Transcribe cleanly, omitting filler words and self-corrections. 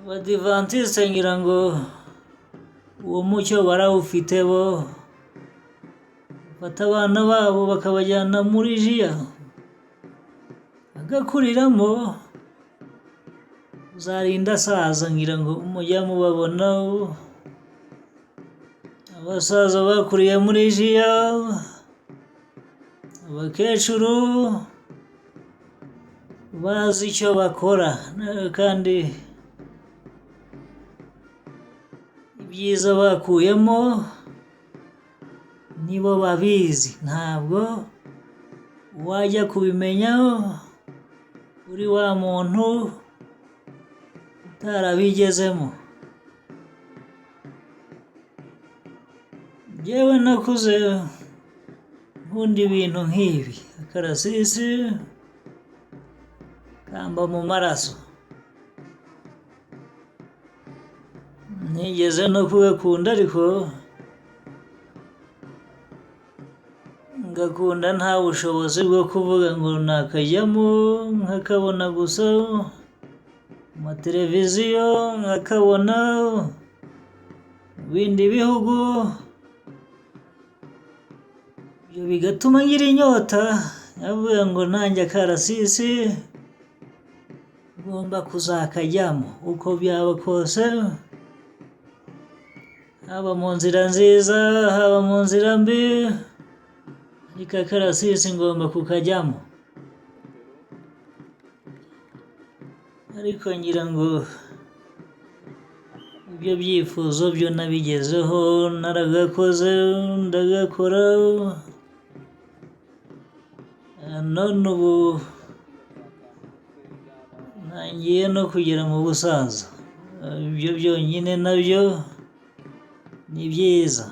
Abadivantisite ngira ngo uwo mucyo barawufite bo, bafata abana babo bakabajyana muri jiya bagakuriramo, uzarinda asaza ngira ngo mujya mubabona, abasaza bakuriye muri jiya, abakecuru bazi icyo bakora kandi ibyiza bakuyemo nibo babizi, ntabwo wajya kubimenya uri wa muntu utarabigezemo. Njyewe nakuze nkunda ibintu nk'ibi, akarasisi kamba mu maraso, nigeze no kugakunda ariko ngakunda nta bushobozi bwo kuvuga ngo nakajyamo, nkakabona gusa mu mateleviziyo, nkakabona mu bindi bihugu, ibyo bigatuma ngira inyota, nkavuga ngo nanjye akarasisi ngomba kuzakajyamo uko byaba kose, haba mu nzira nziza, haba mu nzira mbi, ariko akarasisi ngomba kukajyamo. Ariko ngira ngo ibyo byifuzo byo nabigezeho, naragakoze, ndagakora, none ubu ntangiye no kugera mu busaza, ibyo byonyine nabyo ni byiza.